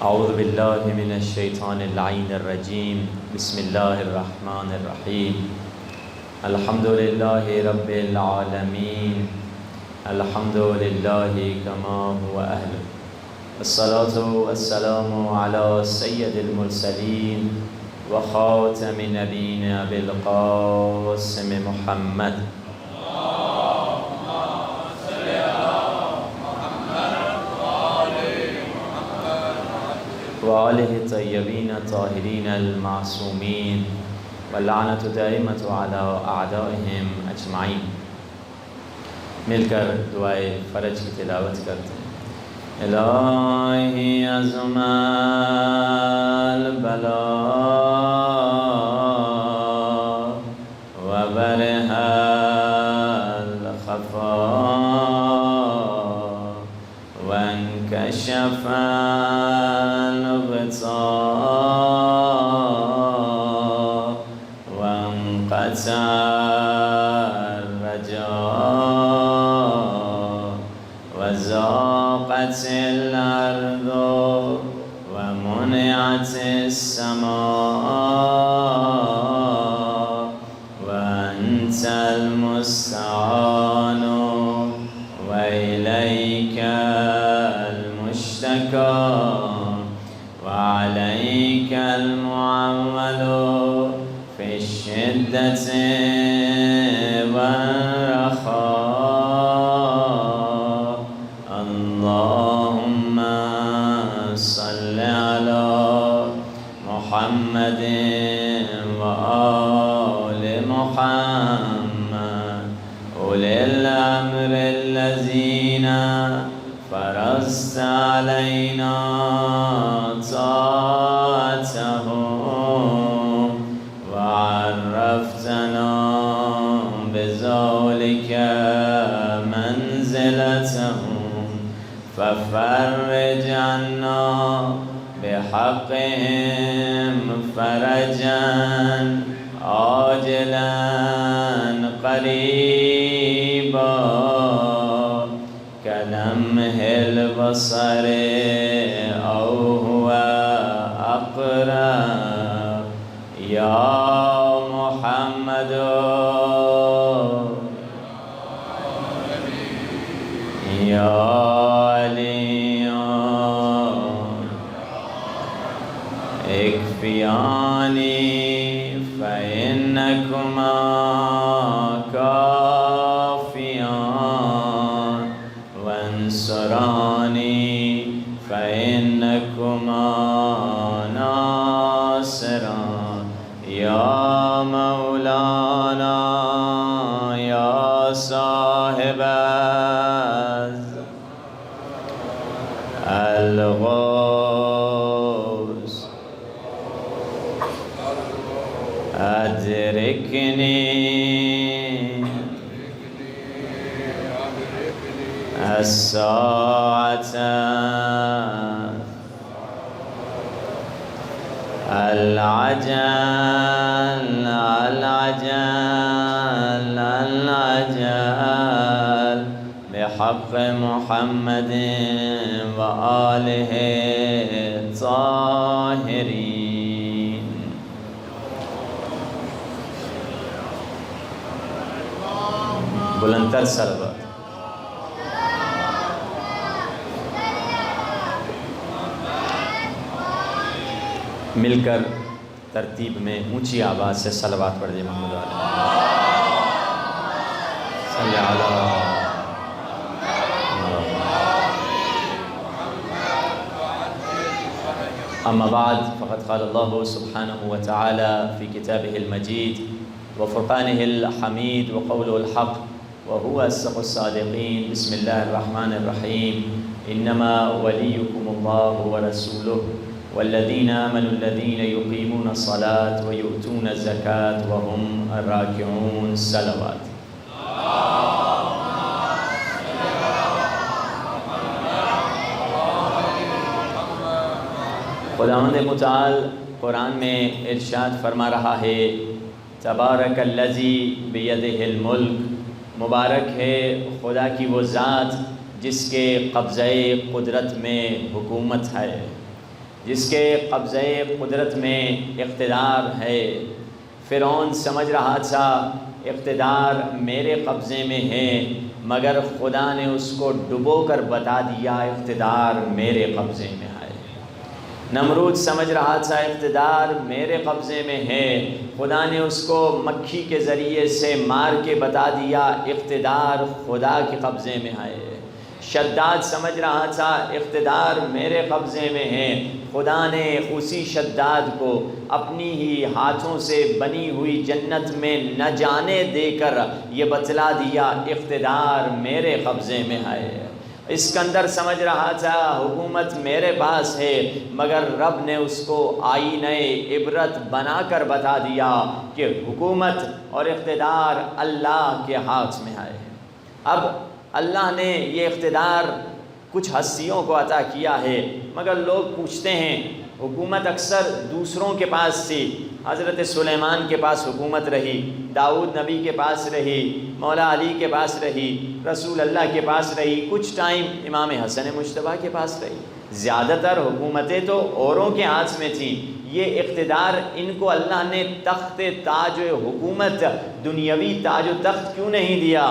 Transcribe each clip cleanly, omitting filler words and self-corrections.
اعوذ باللہ من الشیطان اللعین الرجیم بسم اللہ الرحمن الرحیم الحمد للہ رب العالمین الحمد للہ کما هو اہل الصلاة والسلام علی سید المرسلین وخاتم نبینا بالقاسم محمد وآلہ الطیبین الطاہرین المعصومین واللعنۃ دائمۃ علی اعدائہم اجمعین۔ مل کر دعائے فرج کی تلاوت کرتے ہیں۔ الہی عظم البلاء وبرح الخفاء وانکشف الغطاء وانقطع الرجاء وضاقت الأرض ومنعت السماء وأنت المستعان وإليك المشتكى وعليك المعول في الشدة والرخاء اللهم صل على محمد وآل محمد أولي الأمر الذين فرضت علينا طاعتهم وعرفتنا بذلك منزلتهم ففرج عنا بحقهم فرجا عاجلا قريبا كلمح البصر أو هو أقرب يا محمد يا علي اكفياني فإنكما كافيان وانصراني فإنكما ناصران يا مولانا يا صاحب الغوث أدركني الساعة العجل العجل العجل بحق محمد وآله الطاهرين۔ بلندتر صلوات۔ مل کر ترتیب میں اونچی آواز سے صلوات پڑھ دیں محمد علیہ صلی اللہ اما بعد فقد قال اللہ سبحانہ وتعالی فی کتابہ المجید وفرقانہ الحمید وقوله الحق وهو أصدق الصادقين بسم الله الرحمن الرحيم إنما وليكم الله ورسوله والذين آمنوا الذين يقيمون الصلاة ويؤتون الزكاة وهم راكعون صلوات۔ خداوند متعال قرآن میں ارشاد فرما رہا ہے تبارک الذی بیدہ الملک، مبارک ہے خدا کی وہ ذات جس کے قبضۂ قدرت میں حکومت ہے۔ جس کے قبضے قدرت میں اقتدار ہے۔ فرعون سمجھ رہا تھا اقتدار میرے قبضے میں ہے، مگر خدا نے اس کو ڈبو کر بتا دیا اقتدار میرے قبضے میں ہے۔ نمرود سمجھ رہا تھا اقتدار میرے قبضے میں ہے، خدا نے اس کو مکھی کے ذریعے سے مار کے بتا دیا اقتدار خدا کے قبضے میں ہے۔ شداد سمجھ رہا تھا اقتدار میرے قبضے میں ہے، خدا نے اسی شداد کو اپنی ہی ہاتھوں سے بنی ہوئی جنت میں نہ جانے دے کر یہ بتلا دیا اقتدار میرے قبضے میں ہے۔ اسکندر سمجھ رہا تھا حکومت میرے پاس ہے، مگر رب نے اس کو آئینہ عبرت بنا کر بتا دیا کہ حکومت اور اقتدار اللہ کے ہاتھ میں ہے۔ اب اللہ نے یہ اقتدار کچھ ہستیوں کو عطا کیا ہے، مگر لوگ پوچھتے ہیں حکومت اکثر دوسروں کے پاس تھی۔ حضرت سلیمان کے پاس حکومت رہی، داؤد نبی کے پاس رہی، مولا علی کے پاس رہی، رسول اللہ کے پاس رہی، کچھ ٹائم امام حسن مجتبیٰ کے پاس رہی۔ زیادہ تر حکومتیں تو اوروں کے ہاتھ میں تھیں، یہ اقتدار ان کو اللہ نے تخت تاج حکومت، دنیاوی تاج و تخت کیوں نہیں دیا؟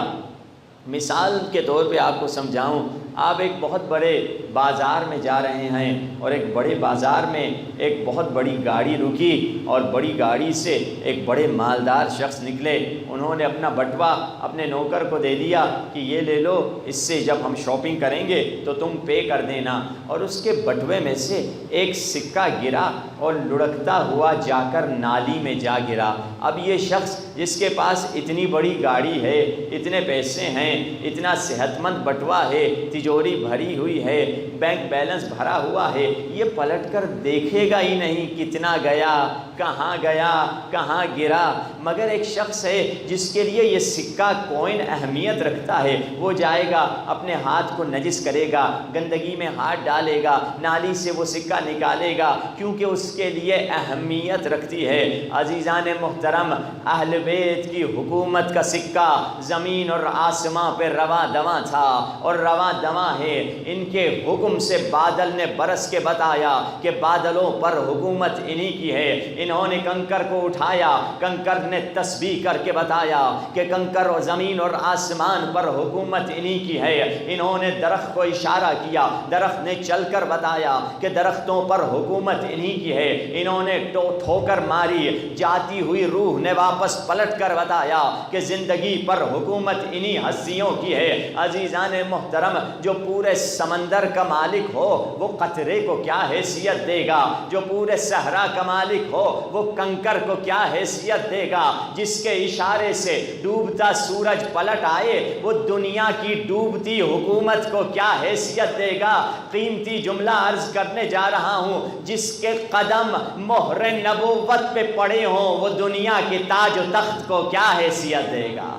مثال کے طور پہ آپ کو سمجھاؤں، آپ ایک بہت بڑے بازار میں جا رہے ہیں اور ایک بڑے بازار میں ایک بہت بڑی گاڑی رکی اور بڑی گاڑی سے ایک بڑے مالدار شخص نکلے، انہوں نے اپنا بٹوا اپنے نوکر کو دے دیا کہ یہ لے لو، اس سے جب ہم شاپنگ کریں گے تو تم پے کر دینا، اور اس کے بٹوے میں سے ایک سکہ گرا اور لڑکتا ہوا جا کر نالی میں جا گرا۔ اب یہ شخص جس کے پاس اتنی بڑی گاڑی ہے، اتنے پیسے ہیں، اتنا صحت مند بٹوا ہے، تجوری بھری ہوئی ہے، بینک بیلنس بھرا ہوا ہے، یہ پلٹ کر دیکھے گا ہی نہیں کتنا گیا، کہاں گرا۔ مگر ایک شخص ہے جس کے لیے یہ سکہ کوئن اہمیت رکھتا ہے، وہ جائے گا، اپنے ہاتھ کو نجس کرے گا، گندگی میں ہاتھ ڈالے گا، نالی سے وہ سکہ نکالے گا، کیونکہ اس کے لیے اہمیت رکھتی ہے۔ عزیزان محترم، اہل بیت کی حکومت کا سکہ زمین اور آسمان پہ رواں دواں تھا اور رواں دواں ہے۔ ان کے حکم سے بادل نے برس کے بتایا کہ بادلوں پر حکومت انہی کی ہے۔ انہوں نے کنکر کو اٹھایا، کنکر نے تسبیح کر کے بتایا کہ کنکر اور زمین اور آسمان پر حکومت انہی کی ہے۔ انہوں نے درخت کو اشارہ کیا، درخت نے چل کر بتایا کہ درختوں پر حکومت انہی کی ہے۔ انہوں نے ٹھوکر ماری، جاتی ہوئی روح نے واپس پلٹ کر بتایا کہ زندگی پر حکومت انہی ہستیوں کی ہے۔ عزیزان محترم، جو پورے سمندر کا مالک ہو وہ قطرے کو کیا حیثیت دے گا؟ جو پورے صحرا کا مالک ہو وہ کنکر کو کیا حیثیت دے گا؟ جس کے اشارے سے ڈوبتا سورج پلٹ آئے وہ دنیا کی ڈوبتی حکومت کو کیا حیثیت دے گا؟ قیمتی جملہ عرض کرنے جا رہا ہوں، جس کے قدم مہر نبوت پہ پڑے ہوں وہ دنیا کے تاج و تخت کو کیا حیثیت دے گا؟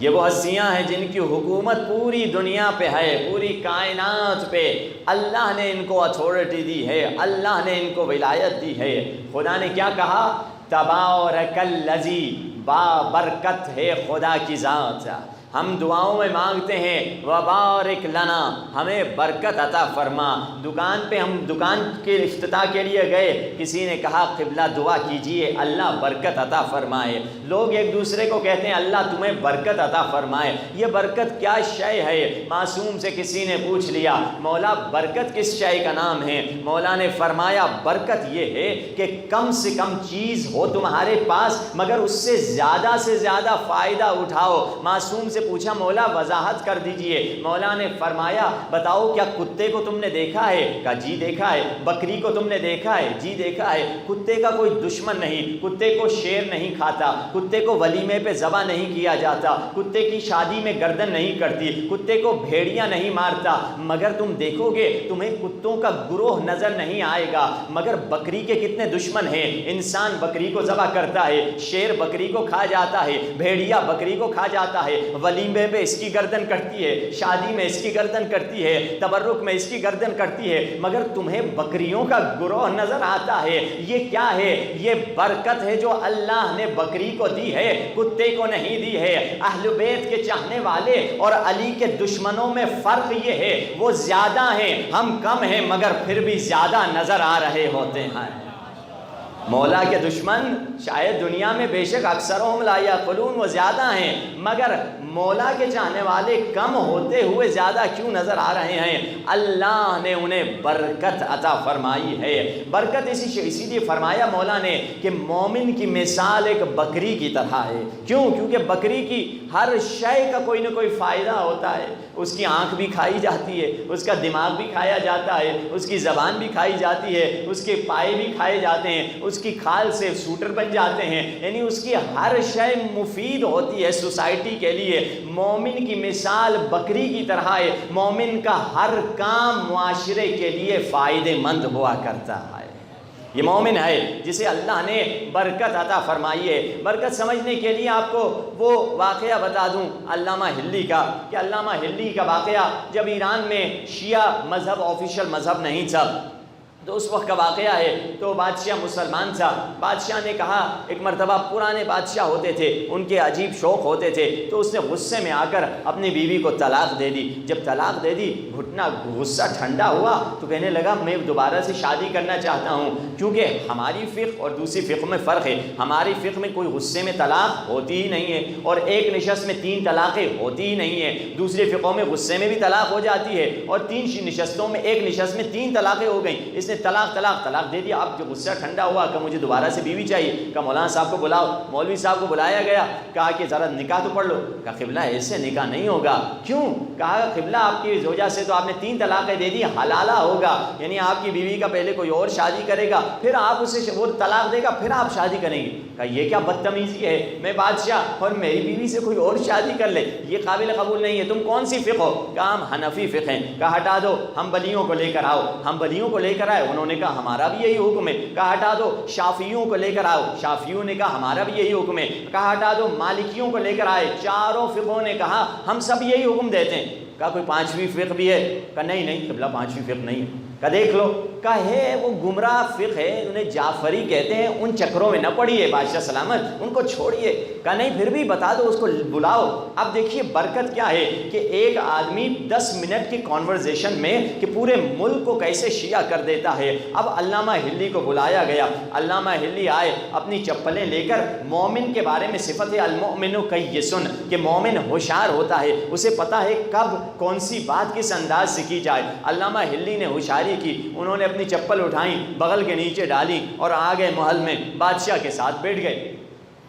یہ وہ ہستیاں ہیں جن کی حکومت پوری دنیا پہ ہے، پوری کائنات پہ۔ اللہ نے ان کو اتھارٹی دی ہے، اللہ نے ان کو ولایت دی ہے۔ خدا نے کیا کہا؟ تبارک الذی، بابرکت ہے خدا کی ذات۔ ہم دعاؤں میں مانگتے ہیں وبارک لنا، ہمیں برکت عطا فرما۔ دکان پہ ہم دکان کے افتتاح کے لیے گئے، کسی نے کہا قبلہ دعا کیجئے اللہ برکت عطا فرمائے۔ لوگ ایک دوسرے کو کہتے ہیں اللہ تمہیں برکت عطا فرمائے۔ یہ برکت کیا شے ہے؟ معصوم سے کسی نے پوچھ لیا مولا برکت کس شے کا نام ہے؟ مولا نے فرمایا برکت یہ ہے کہ کم سے کم چیز ہو تمہارے پاس مگر اس سے زیادہ فائدہ اٹھاؤ۔ معصوم سے پوچھا مولا وضاحت کر دیجئے۔ مولا نے فرمایا بتاؤ کیا کتے کو تم نے دیکھا ہے؟ کہا جی دیکھا ہے۔ بکری کو تم نے دیکھا ہے؟ جی دیکھا ہے۔ کتے کا کوئی دشمن نہیں، کتے کو شیر نہیں کھاتا، کتے کو ولیمے پہ ذبح نہیں کیا جاتا، کتے کی شادی میں گردن نہیں کٹتی، کتے کو بھیڑیاں نہیں مارتا، مگر تم دیکھو گے تمہیں کتوں کا گروہ نظر نہیں آئے گا۔ مگر بکری کے کتنے دشمن ہیں؟ انسان بکری کو ذبح کرتا ہے، شیر بکری کو کھا جاتا ہے، بھیڑیا بکری کو کھا جاتا ہے، ولیمے پہ اس کی گردن کٹتی ہے، شادی میں اس کی گردن کٹتی ہے، تبرک میں اس کی گردن کٹتی ہے، مگر تمہیں بکریوں کا گروہ نظر آتا ہے۔ یہ کیا ہے؟ یہ برکت ہے جو اللہ نے بکری کو دی ہے، کتے کو نہیں دی ہے۔ اہل بیت کے چاہنے والے اور علی کے دشمنوں میں فرق یہ ہے، وہ زیادہ ہیں، ہم کم ہیں، مگر پھر بھی زیادہ نظر آ رہے ہوتے ہیں۔ مولا کے دشمن شاید دنیا میں بے شک اکثرهم لا یعقلون، وہ زیادہ ہیں، مگر مولا کے چاہنے والے کم ہوتے ہوئے زیادہ کیوں نظر آ رہے ہیں؟ اللہ نے انہیں برکت عطا فرمائی ہے۔ برکت اسی لیے فرمایا مولا نے کہ مومن کی مثال ایک بکری کی طرح ہے۔ کیوں؟ کیونکہ بکری کی ہر شے کا کوئی نہ کوئی فائدہ ہوتا ہے۔ اس کی آنکھ بھی کھائی جاتی ہے، اس کا دماغ بھی کھایا جاتا ہے، اس کی زبان بھی کھائی جاتی ہے، اس کے پائے بھی کھائے جاتے ہیں، اس کی کھال سے سوٹر بن جاتے ہیں، یعنی اس کی ہر شے مفید ہوتی ہے سوسائٹی کے لیے۔ مومن کی مثال بکری کی طرح ہے، مومن کا ہر کام معاشرے کے لیے فائدہ مند ہوا کرتا ہے۔ یہ مومن ہے جسے اللہ نے برکت عطا فرمائی ہے۔ برکت سمجھنے کے لیے آپ کو وہ واقعہ بتا دوں علامہ ہلی کا، کہ علامہ ہلی کا واقعہ جب ایران میں شیعہ مذہب آفیشل مذہب نہیں تھا تو اس وقت کا واقعہ ہے، تو بادشاہ مسلمان تھا۔ بادشاہ نے کہا، ایک مرتبہ پرانے بادشاہ ہوتے تھے، ان کے عجیب شوق ہوتے تھے، تو اس نے غصے میں آ کر اپنی بیوی کو طلاق دے دی۔ جب طلاق دے دی، گھٹنا غصہ ٹھنڈا ہوا تو کہنے لگا میں دوبارہ سے شادی کرنا چاہتا ہوں، کیونکہ ہماری فقہ اور دوسری فقہ میں فرق ہے۔ ہماری فقہ میں کوئی غصے میں طلاق ہوتی ہی نہیں ہے، اور ایک نشست میں 3 طلاقیں ہوتی ہی نہیں ہیں۔ دوسری فقہوں میں غصے میں بھی طلاق ہو جاتی ہے، اور 3 نشستوں میں ایک نشست میں 3 طلاقیں ہو گئیں۔ اس نے طلاق دے دیا۔ اب جو غصہ ٹھنڈا ہوا کہ مجھے دوبارہ سے بیوی چاہیے، کہا مولانا صاحب کو بلاؤ۔ مولوی صاحب کو بلایا گیا، کہا کہ ذرا نکاح تو پڑھ لو۔ کہا قبلہ ایسے نکاح نہیں ہوگا۔ کیوں؟ کہا قبلہ آپ کی زوجہ سے تو آپ نے 3 طلاقیں دے دی، حلالہ ہوگا، یعنی آپ کی بیوی کا پہلے کوئی اور شادی کرے گا، پھر آپ اسے وہ طلاق دے گا، پھر آپ شادی کریں گے۔ کہا یہ کیا بدتمیزی ہے، میں بادشاہ اور میری بیوی سے کوئی اور شادی کر لے، یہ قابل قبول نہیں ہے۔ تم کون سی فقہ ہو؟ کہا ہم حنفی فقہ ہیں۔ کہا ہٹا دو، ہم بلیوں کو لے کر آؤ۔ ہم بلیوں کو لے کر آئے، انہوں نے کہا ہمارا بھی یہی حکم ہے۔ کہا ہٹا دو، شافعیوں کو لے کر آؤ۔ شافعیوں نے کہا ہمارا بھی یہی حکم ہے۔ کہا ہٹا دو، مالکیوں کو لے کر آئے۔ چاروں فقہوں نے کہا ہم سب یہی حکم دیتے ہیں۔ کہا کوئی 5ویں فقہ بھی ہے؟ کہا نہیں قبلہ 5ویں فقہ نہیں ہے۔ کہا دیکھ لو۔ کہا ہے وہ گمراہ فقہ ہے، انہیں جعفری کہتے ہیں، ان چکروں میں نہ پڑیے بادشاہ سلامت، ان کو چھوڑیے۔ کہا نہیں پھر بھی بتا دو، اس کو بلاؤ۔ اب دیکھیے برکت کیا ہے کہ ایک آدمی 10 منٹ کی کانورزیشن میں کہ پورے ملک کو کیسے شیعہ کر دیتا ہے۔ اب علامہ ہلی کو بلایا گیا۔ علامہ ہلی آئے اپنی چپلیں لے کر۔ مومن کے بارے میں صفت ہے المؤمن کیس، کہ مومن ہوشیار ہوتا ہے، اسے پتہ ہے کب کون سی بات کس انداز سے کی جائے۔ علامہ ہلی نے ہوشیاری کی، انہوں نے اپنی چپل اٹھائیں، بغل کے نیچے ڈالی اور آ گئے محل میں، بادشاہ کے ساتھ بیٹھ گئے۔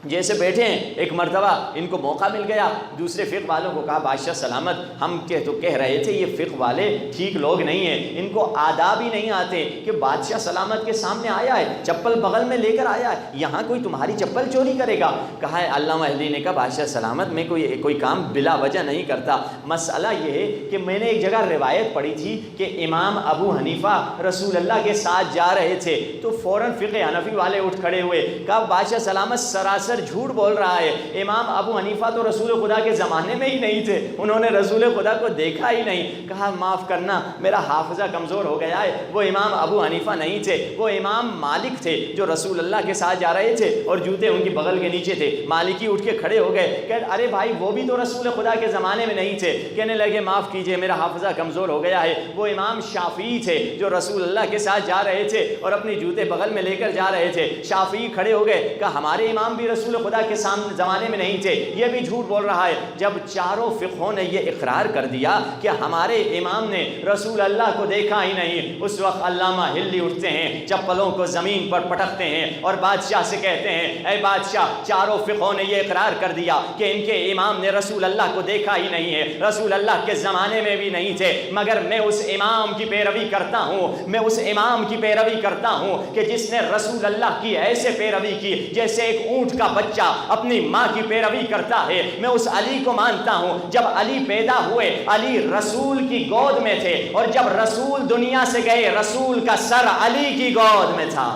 جیسے بیٹھے ہیں، ایک مرتبہ ان کو موقع مل گیا، دوسرے فقہ والوں کو کہا بادشاہ سلامت ہم کہہ رہے تھے یہ فقہ والے ٹھیک لوگ نہیں ہیں، ان کو آداب ہی نہیں آتے کہ بادشاہ سلامت کے سامنے آیا ہے، چپل بغل میں لے کر آیا ہے، یہاں کوئی تمہاری چپل چوری کرے گا؟ کہا ہے علامہ ہلی نے کہا بادشاہ سلامت میں کوئی کام بلا وجہ نہیں کرتا، مسئلہ یہ ہے کہ میں نے ایک جگہ روایت پڑھی تھی کہ امام ابو حنیفہ رسول اللہ کے ساتھ جا رہے تھے، تو فوراً فقہ حنفی والے اٹھ کھڑے ہوئے، کہا بادشاہ سلامت سراسر جھوٹ بول رہا ہے، امام ابو حنیفہ تو رسول خدا کے زمانے میں ہی نہیں تھے، انہوں نے رسول خدا کو دیکھا ہی نہیں۔ کہا معاف کرنا میرا حافظہ کمزور ہو گیا ہے، وہ امام ابو حنیفہ نہیں تھے، وہ امام مالک تھے جو رسول اللہ کے ساتھ جا رہے تھے اور جوتے ان کی بغل کے نیچے تھے۔ مالکی اٹھ کے کھڑے ہو گئے، کہ ارے بھائی وہ بھی تو رسول خدا کے زمانے میں نہیں تھے۔ کہنے لگے معاف کیجئے میرا حافظہ کمزور ہو گیا ہے، وہ امام شافعی تھے جو رسول اللہ کے ساتھ جا رہے تھے اور اپنے جوتے بغل میں لے کر جا رہے تھے۔ شافعی کھڑے ہو گئے، کہا ہمارے امام بھی رسول خدا کے زمانے میں نہیں تھے، یہ بھی جھوٹ بول رہا ہے۔ جب چاروں فقہوں نے یہ اقرار کر دیا کہ ہمارے امام نے رسول اللہ کو دیکھا ہی نہیں، اس وقت علامہ ہلی اٹھتے ہیں، چپلوں کو زمین پر پٹکتے ہیں اور بادشاہ سے کہتے ہیں اے بادشاہ، چاروں فقہوں نے یہ اقرار کر دیا کہ ان کے امام نے رسول اللہ کو دیکھا ہی نہیں ہے، رسول اللہ کے زمانے میں بھی نہیں تھے، مگر میں اس امام کی پیروی کرتا ہوں، میں اس امام کی پیروی کرتا ہوں کہ جس نے رسول اللہ کی ایسے پیروی کی جیسے ایک اونٹ کا بچہ اپنی ماں کی پیروی کرتا ہے۔ میں اس علی کو مانتا ہوں، جب علی پیدا ہوئے علی رسول کی گود میں تھے، اور جب رسول دنیا سے گئے رسول کا سر علی کی گود میں تھا۔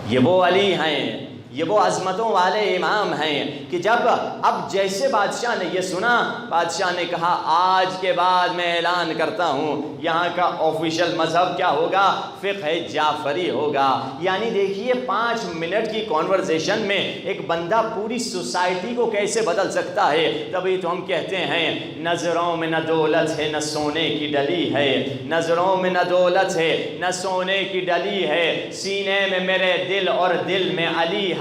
یہ وہ علی ہیں یہ وہ عظمتوں والے امام ہیں کہ جب اب جیسے بادشاہ نے یہ سنا، بادشاہ نے کہا آج کے بعد میں اعلان کرتا ہوں یہاں کا آفیشل مذہب کیا ہوگا؟ فقہ جعفری ہوگا۔ یعنی دیکھیے 5 منٹ کی کانورزیشن میں ایک بندہ پوری سوسائٹی کو کیسے بدل سکتا ہے۔ تبھی تو ہم کہتے ہیں نظروں میں نہ دولت ہے نہ سونے کی ڈلی ہے، نظروں میں نہ دولت ہے نہ سونے کی ڈلی ہے، سینے میں میرے دل اور دل میں علی ہے۔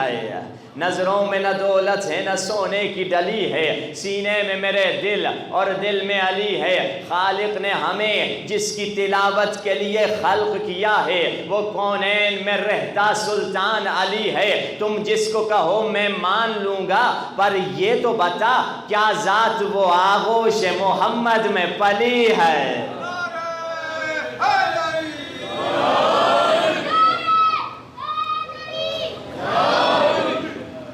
نظروں میں نہ دولت ہے نہ سونے کی ڈلی ہے، سینے میں میرے دل اور دل میں علی ہے۔ خالق نے ہمیں جس کی تلاوت کے لیے خلق کیا ہے وہ کونین میں رہتا سلطان علی ہے۔ تم جس کو کہو میں مان لوں گا، پر یہ تو بتا کیا ذات وہ آغوش محمد میں پلی ہے۔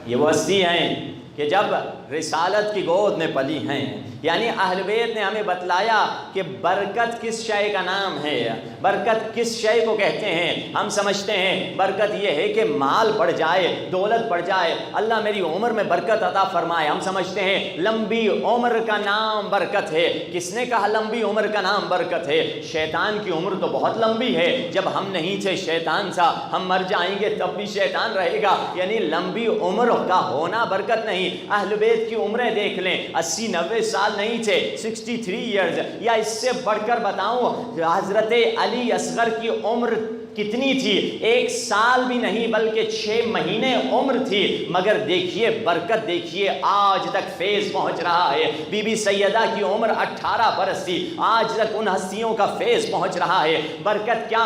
یہ وہ ہستی ہیں کہ جب رسالت کی گود میں پلی ہیں۔ یعنی اہل بیت نے ہمیں بتلایا کہ برکت کس شے کا نام ہے، برکت کس شے کو کہتے ہیں۔ ہم سمجھتے ہیں برکت یہ ہے کہ مال بڑھ جائے، دولت بڑھ جائے، اللہ میری عمر میں برکت عطا فرمائے۔ ہم سمجھتے ہیں لمبی عمر کا نام برکت ہے۔ کس نے کہا لمبی عمر کا نام برکت ہے؟ شیطان کی عمر تو بہت لمبی ہے، جب ہم نہیں تھے شیطان تھا، ہم مر جائیں گے تب بھی شیطان رہے گا۔ یعنی لمبی عمر کا ہونا برکت نہیں۔ اہل بیت کی عمریں دیکھ لیں، 80-90 سال نہیں تھے، 63 ایئرز۔ یا اس سے بڑھ کر بتاؤں حضرت علی اصغر کی عمر کتنی تھی؟ 1 سال بھی نہیں بلکہ 6 مہینے عمر تھی، مگر دیکھیے برکت، دیکھیے آج تک فیض پہنچ رہا ہے۔ بی بی سیدہ کی عمر 18 برس تھی، آج تک ان ہستیوں کا فیض پہنچ رہا ہے۔ برکت کیا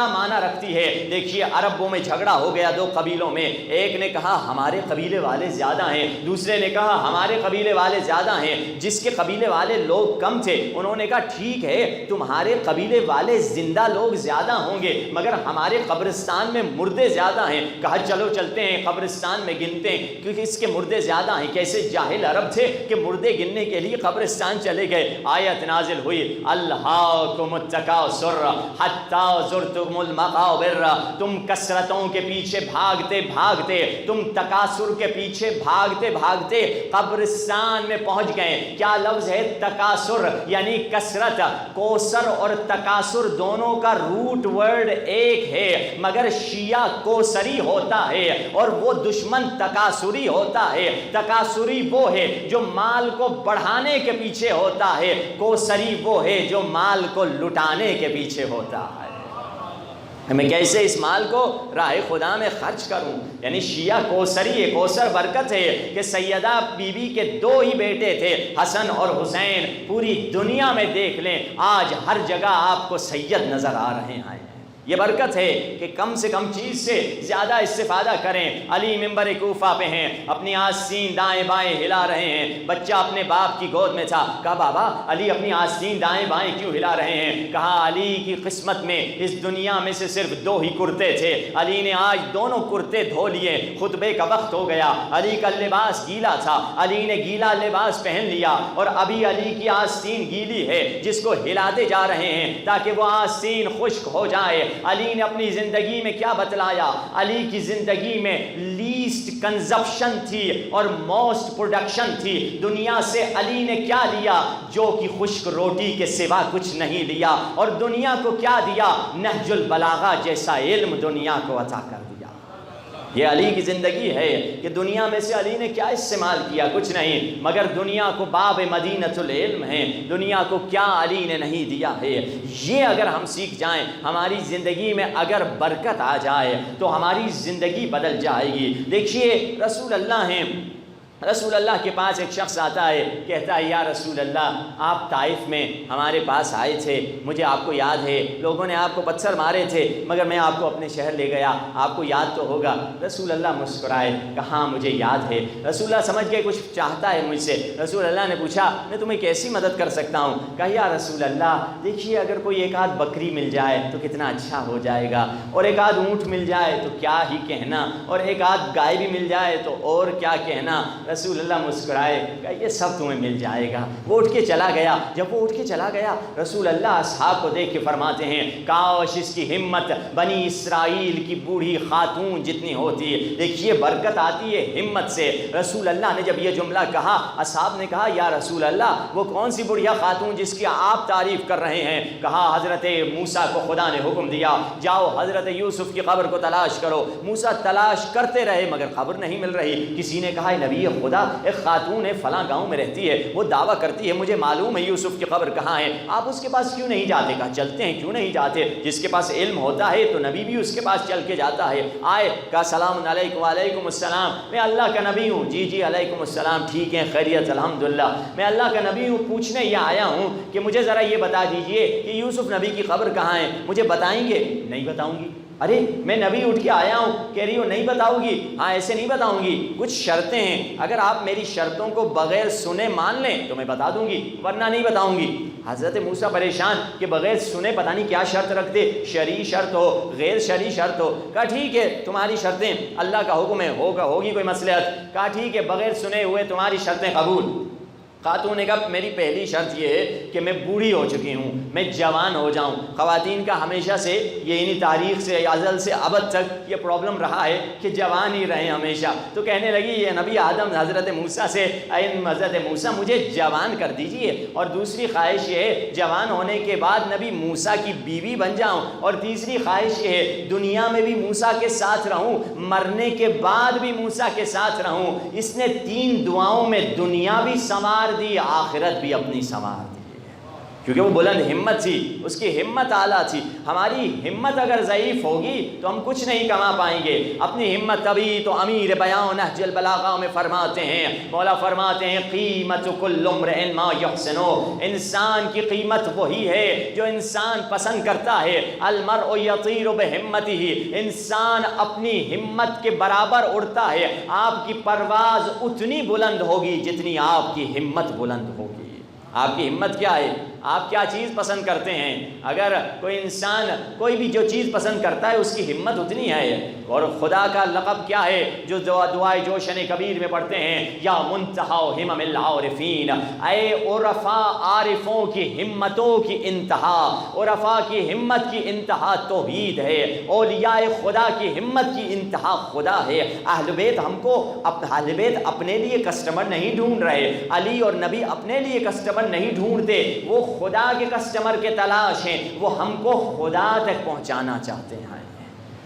معنی رکھتی ہے؟ دیکھیے عربوں میں جھگڑا ہو گیا 2 قبیلوں میں، ایک نے کہا ہمارے قبیلے والے زیادہ ہیں، دوسرے نے کہا ہمارے قبیلے والے زیادہ ہیں۔ جس کے قبیلے والے لوگ کم تھے انہوں نے کہا ٹھیک ہے تمہارے قبیلے والے زندہ لوگ زیادہ ہوں گے مگر ہمارے قبرستان میں مردے زیادہ ہیں۔ کہا چلو چلتے ہیں قبرستان میں گنتے ہیں کیونکہ اس کے مردے زیادہ ہیں۔ کیسے جاہل عرب تھے کہ مردے گننے کے لیے قبرستان چلے گئے۔ آیت نازل ہوئی الہاکم التکاثر حتی زرتم المقابر، تم کثرتوں کے پیچھے بھاگتے بھاگتے، تم تکاثر کے پیچھے بھاگتے بھاگتے قبرستان میں پہنچ گئے۔ کیا لفظ ہے؟ تکاثر، یعنی کثرت۔ کوثر اور تکاثر دونوں کا روٹ ورڈ ایک ہے، مگر شیعہ کوثری ہوتا ہے اور وہ دشمن تکاثری ہوتا ہے۔ تکاثری وہ ہے جو مال کو بڑھانے کے پیچھے ہوتا ہے، کوثری وہ ہے جو مال کو لٹانے کے پیچھے ہوتا ہے۔ میں کیسے اس مال کو راہ خدا میں خرچ کروں؟ یعنی شیعہ کوثری ہے۔ کوثر برکت ہے کہ سیدہ بی بی کے 2 ہی بیٹے تھے، حسن اور حسین۔ پوری دنیا میں دیکھ لیں آج ہر جگہ آپ کو سید نظر آ رہے ہیں۔ یہ برکت ہے کہ کم سے کم چیز سے زیادہ استفادہ کریں۔ علی منبر کوفہ پہ ہیں، اپنی آستین دائیں بائیں ہلا رہے ہیں۔ بچہ اپنے باپ کی گود میں تھا، کہا بابا علی اپنی آستین دائیں بائیں کیوں ہلا رہے ہیں؟ کہا علی کی قسمت میں اس دنیا میں سے صرف 2 ہی کرتے تھے، علی نے آج دونوں کرتے دھو لیے، خطبے کا وقت ہو گیا، علی کا لباس گیلا تھا، علی نے گیلا لباس پہن لیا اور ابھی علی کی آستین گیلی ہے جس کو ہلاتے جا رہے ہیں تاکہ وہ آستین خشک ہو جائے۔ علی نے اپنی زندگی میں کیا بتلایا؟ علی کی زندگی میں لیسٹ کنزپشن تھی اور موسٹ پروڈکشن تھی۔ دنیا سے علی نے کیا لیا؟ جو کہ خشک روٹی کے سوا کچھ نہیں لیا۔ اور دنیا کو کیا دیا؟ نہج البلاغہ جیسا علم دنیا کو عطا کر دیا۔ یہ علی کی زندگی ہے کہ دنیا میں سے علی نے کیا استعمال کیا؟ کچھ نہیں، مگر دنیا کو باب مدینۃ العلم ہے۔ دنیا کو کیا علی نے نہیں دیا ہے؟ یہ اگر ہم سیکھ جائیں، ہماری زندگی میں اگر برکت آ جائے تو ہماری زندگی بدل جائے گی۔ دیکھیے رسول اللہ ہیں، رسول اللہ کے پاس ایک شخص آتا ہے، کہتا ہے یا رسول اللہ آپ طائف میں ہمارے پاس آئے تھے، مجھے آپ کو یاد ہے، لوگوں نے آپ کو پتھر مارے تھے مگر میں آپ کو اپنے شہر لے گیا، آپ کو یاد تو ہوگا۔ رسول اللہ مسکرائے، کہاں مجھے یاد ہے۔ رسول اللہ سمجھ گئے کچھ چاہتا ہے مجھ سے۔ رسول اللہ نے پوچھا میں تمہیں کیسی مدد کر سکتا ہوں؟ کہا یا رسول اللہ دیکھیے اگر کوئی 1 بکری مل جائے تو کتنا اچھا ہو جائے گا، اور 1 اونٹ مل جائے تو کیا ہی کہنا، اور 1 گائے بھی مل جائے تو اور کیا کہنا۔ رسول اللہ مسکرائے، کہا یہ سب تمہیں مل جائے گا۔ وہ اٹھ کے چلا گیا۔ جب وہ اٹھ کے چلا گیا رسول اللہ اصحاب کو دیکھ کے فرماتے ہیں کاش اس کی ہمت بنی اسرائیل کی بوڑھی خاتون جتنی ہوتی ہے۔ دیکھیے برکت آتی ہے ہمت سے۔ رسول اللہ نے جب یہ جملہ کہا اصحاب نے کہا یا رسول اللہ وہ کون سی بڑھیا خاتون جس کی آپ تعریف کر رہے ہیں؟ کہا حضرت موسیٰ کو خدا نے حکم دیا جاؤ حضرت یوسف کی قبر کو تلاش کرو۔ موسیٰ تلاش کرتے رہے مگر خبر نہیں مل رہی۔ کسی نے کہا نبی خدا ایک خاتون ہے فلاں گاؤں میں رہتی ہے، وہ دعویٰ کرتی ہے مجھے معلوم ہے یوسف کی قبر کہاں ہے، آپ اس کے پاس کیوں نہیں جاتے؟ کہا چلتے ہیں، کیوں نہیں جاتے؟ جس کے پاس علم ہوتا ہے تو نبی بھی اس کے پاس چل کے جاتا ہے۔ آئے کہا سلام علیکم۔ وعلیکم السلام، میں اللہ کا نبی ہوں۔ جی جی علیکم السلام، ٹھیک ہے خیریت الحمدللہ، میں اللہ کا نبی ہوں، پوچھنے یہ آیا ہوں کہ مجھے ذرا یہ بتا دیجئے کہ یوسف نبی کی قبر کہاں ہے، مجھے بتائیں گے؟ نہیں بتاؤں گی۔ ارے میں نبی اٹھ کے آیا ہوں، کہہ رہی ہو نہیں بتاؤ گی؟ ہاں ایسے نہیں بتاؤں گی، کچھ شرطیں ہیں، اگر آپ میری شرطوں کو بغیر سنے مان لیں تو میں بتا دوں گی ورنہ نہیں بتاؤں گی۔ حضرت موسیٰ پریشان کہ بغیر سنے پتہ نہیں کیا شرط رکھتے، شرعی شرط ہو غیر شرعی شرط ہو۔ کہا ٹھیک ہے تمہاری شرطیں اللہ کا حکم ہے، ہوگی کوئی مصلحت؟ کہا ٹھیک ہے بغیر سنے ہوئے تمہاری شرطیں قبول۔ خاتون نے کہا میری پہلی شرط یہ ہے کہ میں بوڑھی ہو چکی ہوں، میں جوان ہو جاؤں۔ خواتین کا ہمیشہ سے یہ تاریخ سے ازل سے ابد تک یہ پرابلم رہا ہے کہ جوان ہی رہیں ہمیشہ۔ تو کہنے لگی یہ نبی آدم حضرت موسیٰ سے حضرت موسیٰ مجھے جوان کر دیجئے، اور دوسری خواہش یہ ہے جوان ہونے کے بعد نبی موسیٰ کی بیوی بن جاؤں، اور تیسری خواہش یہ ہے دنیا میں بھی موسیٰ کے ساتھ رہوں، مرنے کے بعد بھی موسیٰ کے ساتھ رہوں۔ اس نے 3 دعاؤں میں دنیا بھی سنوار دی، آخرت بھی اپنی سنوار دی، کیونکہ وہ بلند ہمت تھی، اس کی ہمت اعلیٰ تھی۔ ہماری ہمت اگر ضعیف ہوگی تو ہم کچھ نہیں کما پائیں گے۔ اپنی ہمت تبھی تو امیر بیان نہج البلاغہ میں فرماتے ہیں، مولا فرماتے ہیں قیمت کل امرئ ما یحسن، انسان کی قیمت وہی ہے جو انسان پسند کرتا ہے۔ المرء یطیر بہمتہ، انسان اپنی ہمت کے برابر اڑتا ہے۔ آپ کی پرواز اتنی بلند ہوگی جتنی آپ کی ہمت بلند ہوگی۔ آپ کی ہمت کیا ہے؟ آپ کیا چیز پسند کرتے ہیں؟ اگر کوئی انسان کوئی بھی جو چیز پسند کرتا ہے اس کی ہمت اتنی ہے۔ اور خدا کا لقب کیا ہے جو دعائے جوشن کبیر میں پڑھتے ہیں؟ یا منتہا ہمم العارفین، اے عرفاء عارفوں کی ہمتوں کی انتہا۔ عرفاء کی ہمت کی انتہا توحید ہے، اولیاء خدا کی ہمت کی انتہا خدا ہے۔ اہل بیت ہم کو اہل بیت اپنے لیے کسٹمر نہیں ڈھونڈ رہے، علی اور نبی اپنے لیے کسٹمر نہیں ڈھونڈتے، وہ خدا کے کسٹمر کے تلاش ہیں، وہ ہم کو خدا تک پہنچانا چاہتے ہیں۔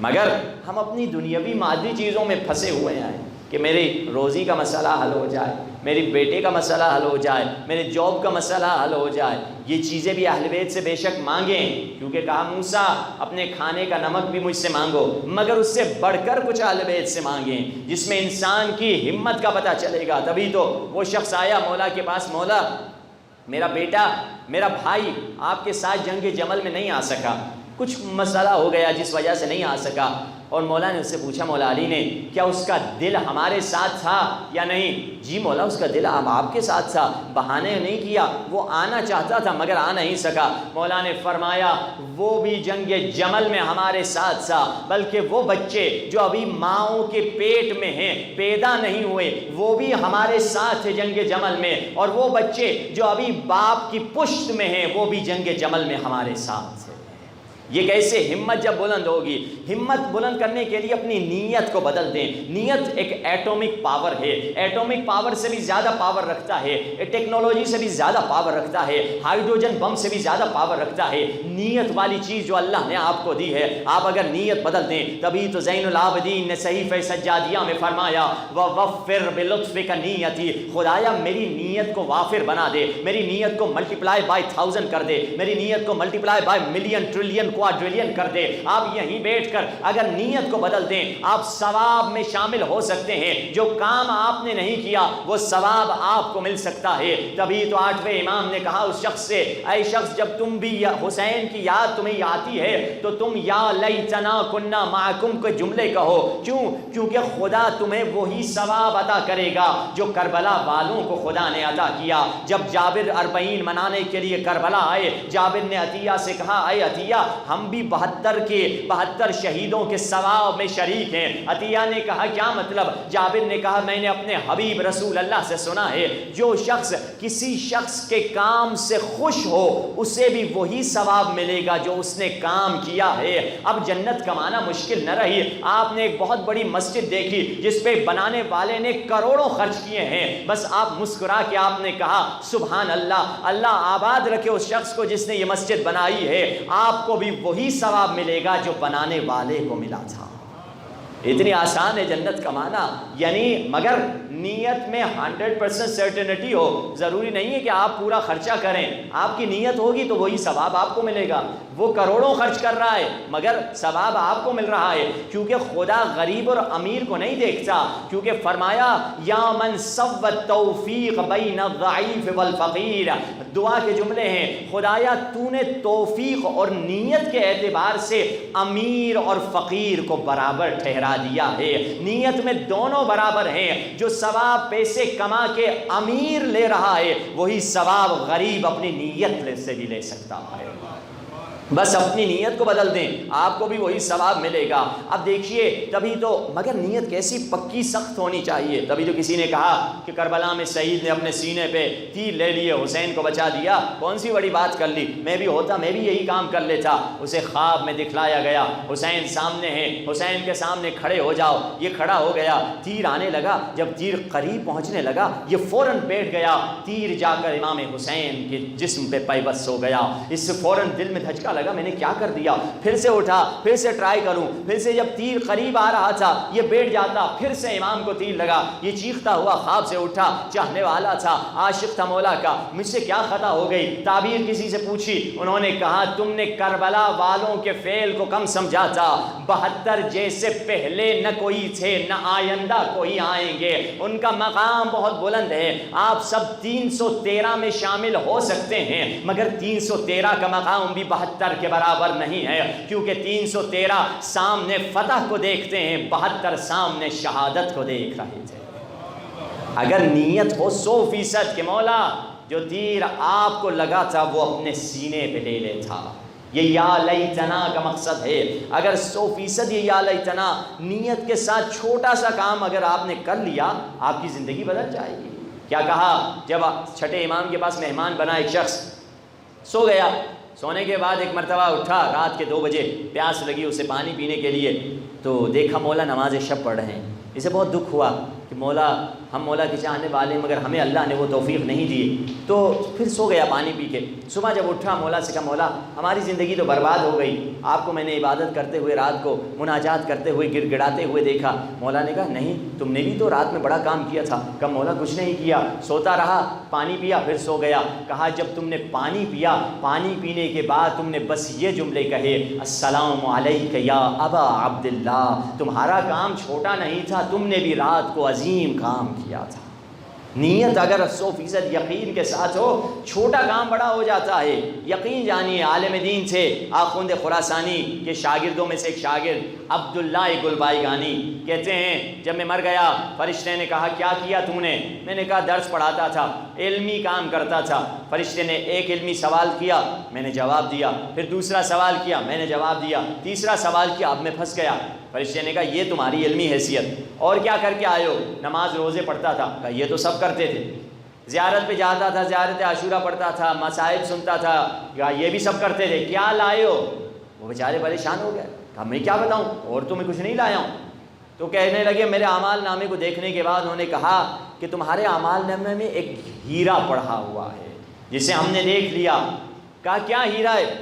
مگر ہم اپنی دنیاوی مادی چیزوں میں پھنسے ہوئے ہیں کہ میری روزی کا مسئلہ حل ہو جائے، میری بیٹے کا مسئلہ حل ہو جائے، میرے جاب کا مسئلہ حل ہو جائے۔ یہ چیزیں بھی اہل بیت سے بے شک مانگیں، کیونکہ کہا موسیٰ اپنے کھانے کا نمک بھی مجھ سے مانگو، مگر اس سے بڑھ کر کچھ اہل بیت سے مانگیں جس میں انسان کی ہمت کا پتہ چلے گا۔ تبھی تو وہ شخص آیا مولا کے پاس، مولا میرا بیٹا میرا بھائی آپ کے ساتھ جنگ جمل میں نہیں آ سکا، کچھ مسئلہ ہو گیا جس وجہ سے نہیں آ سکا۔ اور مولا نے اس سے پوچھا، مولا علی نے، کیا اس کا دل ہمارے ساتھ تھا یا نہیں؟ جی مولا اس کا دل آپ کے ساتھ تھا، بہانے نہیں کیا، وہ آنا چاہتا تھا مگر آ نہیں سکا۔ مولا نے فرمایا وہ بھی جنگ جمل میں ہمارے ساتھ تھا، بلکہ وہ بچے جو ابھی ماؤں کے پیٹ میں ہیں پیدا نہیں ہوئے وہ بھی ہمارے ساتھ تھے جنگ جمل میں، اور وہ بچے جو ابھی باپ کی پشت میں ہیں وہ بھی جنگ جمل میں ہمارے ساتھ تھے۔ یہ کیسے؟ ہمت جب بلند ہوگی۔ ہمت بلند کرنے کے لیے اپنی نیت کو بدل دیں۔ نیت ایک ایٹومک پاور ہے، ایٹومک پاور سے بھی زیادہ پاور رکھتا ہے، ٹیکنالوجی سے بھی زیادہ پاور رکھتا ہے، ہائیڈروجن بم سے بھی زیادہ پاور رکھتا ہے۔ نیت والی چیز جو اللہ نے آپ کو دی ہے، آپ اگر نیت بدل دیں، تبھی تو زین العابدین نے صحیفہ سجادیہ میں فرمایا وَوَفِّرْ بِلُطْفِكَ نیتی، خدایا میری نیت کو وافر بنا دے، میری نیت کو ملٹیپلائی بائی 1000 کر دے، میری نیت کو ملٹیپلائی بائی ملین ٹریلین کوادریلین کر دے۔ آپ یہیں بیٹھ کر اگر نیت کو بدل دیں آپ ثواب میں شامل ہو سکتے ہیں، جو کام آپ نے نہیں کیا وہ ثواب آپ کو مل سکتا ہے۔ تبھی تو 8ویں امام نے کہا اس شخص سے، اے شخص جب تم بھی حسین کی یاد تمہیں آتی ہے تو تم یا لیتنا کننا معکم کے جملے کہو۔ کیوں؟ کیونکہ خدا تمہیں وہی ثواب عطا کرے گا جو کربلا والوں کو خدا نے عطا کیا۔ جب جابر 40 منانے کے لیے کربلا آئے، جابر نے عطیہ سے کہا، اے عطیہ ہم بھی 72 شہیدوں کے ثواب میں شریک ہیں۔ عطیہ نے کہا کیا مطلب؟ جابر نے کہا میں نے اپنے حبیب رسول اللہ سے سنا ہے جو شخص کسی شخص کے کام سے خوش ہو اسے بھی وہی ثواب ملے گا جو اس نے کام کیا ہے۔ اب جنت کمانا مشکل نہ رہی۔ آپ نے ایک بہت بڑی مسجد دیکھی جس پہ بنانے والے نے کروڑوں خرچ کیے ہیں، بس آپ مسکرا کے آپ نے کہا سبحان اللہ، اللہ آباد رکھے اس شخص کو جس نے یہ مسجد بنائی ہے، آپ کو بھی وہی ثواب ملے گا جو بنانے والے کو ملا تھا۔ اتنی آسان ہے جنت کمانا، یعنی مگر نیت میں 100% سرٹنٹی ہو۔ ضروری نہیں ہے کہ آپ پورا خرچہ کریں، آپ کی نیت ہوگی تو وہی ثواب آپ کو ملے گا۔ وہ کروڑوں خرچ کر رہا ہے مگر ثواب آپ کو مل رہا ہے، کیونکہ خدا غریب اور امیر کو نہیں دیکھتا، کیونکہ فرمایا یا من سوى التوفیق بین الضعیف والفقیر۔ دعا کے جملے ہیں خدایا تو نے توفیق اور نیت کے اعتبار سے امیر اور فقیر کو برابر ٹھہرا دیا ہے۔ نیت میں دونوں برابر ہیں، جو ثواب پیسے کما کے امیر لے رہا ہے وہی ثواب غریب اپنی نیت سے بھی لے سکتا ہے۔ بس اپنی نیت کو بدل دیں، آپ کو بھی وہی ثواب ملے گا۔ اب دیکھیے تبھی تو، مگر نیت کیسی پکی سخت ہونی چاہیے۔ تبھی تو کسی نے کہا کہ کربلا میں شہید نے اپنے سینے پہ تیر لے لیے، حسین کو بچا دیا، کون سی بڑی بات کر لی، میں بھی ہوتا میں بھی یہی کام کر لیتا۔ اسے خواب میں دکھلایا گیا حسین سامنے ہے، حسین کے سامنے کھڑے ہو جاؤ، یہ کھڑا ہو گیا، تیر آنے لگا، جب تیر قریب پہنچنے لگا یہ فوراً بیٹھ گیا، تیر جا کر امام حسین کے جسم پہ پیوست ہو گیا۔ اس سے فوراً دل میں دھچکا لگا میں نے کیا کر دیا، پھر سے اٹھا، پھر سے ٹرائی کروں، پھر سے جب تیر قریب آ رہا تھا یہ بیٹھ جاتا، پھر سے امام کو تیر لگا، یہ چیختا ہوا خواب سے اٹھا، چاہنے والا تھا، عاشق تھا مولا کا، مجھ سے کیا خطا ہو گئی، تعبیر کسی سے پوچھی، انہوں نے کہا تم نے کربلا والوں کے فعل کو کم سمجھا تھا، 72 جیسے پہلے نہ کوئی تھے نہ آئندہ کوئی آئیں گے، ان کا مقام بہت بلند ہے، آپ سب 313 میں شامل ہو سکتے ہیں مگر 313 کا مقام بھی 72 کے برابر نہیں ہے، کیونکہ 313 سامنے فتح کو دیکھتے ہیں، 72 سامنے شہادت کو دیکھ رہے تھے۔ اگر نیت ہو 100% کہ مولا جو تیر آپ کو لگا تھا وہ اپنے سینے پہ لے لے تھا، یہ یا لیتنا کا مقصد ہے۔ اگر 100% یہ یا لیتنا نیت کے ساتھ چھوٹا سا کام اگر آپ نے کر لیا آپ کی زندگی بدل جائے گی۔ کیا کہا جب چھٹے امام کے پاس مہمان بنا ایک شخص، سو گیا، سونے کے بعد ایک مرتبہ اٹھا رات کے 2 بجے، پیاس لگی اسے پانی پینے کے لیے، تو دیکھا مولا نماز شب پڑھ رہے ہیں، اسے بہت دکھ ہوا کہ مولا ہم مولا کے چاہنے والے ہیں مگر ہمیں اللہ نے وہ توفیق نہیں دی، تو پھر سو گیا پانی پی کے۔ صبح جب اٹھا مولا سے کہا مولا ہماری زندگی تو برباد ہو گئی، آپ کو میں نے عبادت کرتے ہوئے رات کو مناجات کرتے ہوئے گڑ گڑاتے ہوئے دیکھا۔ مولا نے کہا نہیں تم نے بھی تو رات میں بڑا کام کیا تھا۔ کہا مولا کچھ نہیں کیا، سوتا رہا، پانی پیا پھر سو گیا۔ کہا جب تم نے پانی پیا، پانی پینے کے بعد تم نے بس یہ جملے کہے السلام علیک یا ابا عبداللہ، تمہارا کام چھوٹا نہیں تھا، تم نے بھی رات کو عظیم کام کیا تھا۔ نیت اگر 100% یقین کے ساتھ ہو چھوٹا کام بڑا ہو جاتا ہے۔ یقین جانیے عالم دین تھے آخوند خراسانی کے شاگردوں میں سے ایک شاگرد عبداللہ گلبائیگانی، کہتے ہیں جب میں مر گیا فرشتے نے کہا کیا کیا تم نے؟ میں نے کہا درس پڑھاتا تھا، علمی کام کرتا تھا۔ فرشتے نے ایک علمی سوال کیا، میں نے جواب دیا، پھر دوسرا سوال کیا، میں نے جواب دیا، تیسرا سوال کیا، اب میں پھنس گیا۔ فرشتے نے کہا یہ تمہاری علمی حیثیت، اور کیا کر کے آئے ہو؟ نماز روزے پڑھتا تھا۔ کہا یہ تو سب کرتے تھے، زیارت پہ جاتا تھا، زیارت عاشورہ پڑھتا تھا، مصائب سنتا تھا، کہا یہ بھی سب کرتے تھے، کیا لائے ہو؟ وہ بیچارے پریشان ہو گئے، کہا میں کیا بتاؤں اور تو میں کچھ نہیں لایا ہوں۔ تو کہنے لگے میرے اعمال نامے کو دیکھنے کے بعد انہوں نے کہا کہ تمہارے اعمال نامے میں ایک ہیرا پڑھا ہوا ہے جسے ہم نے دیکھ لیا۔ کہا کیا ہیرا ہے؟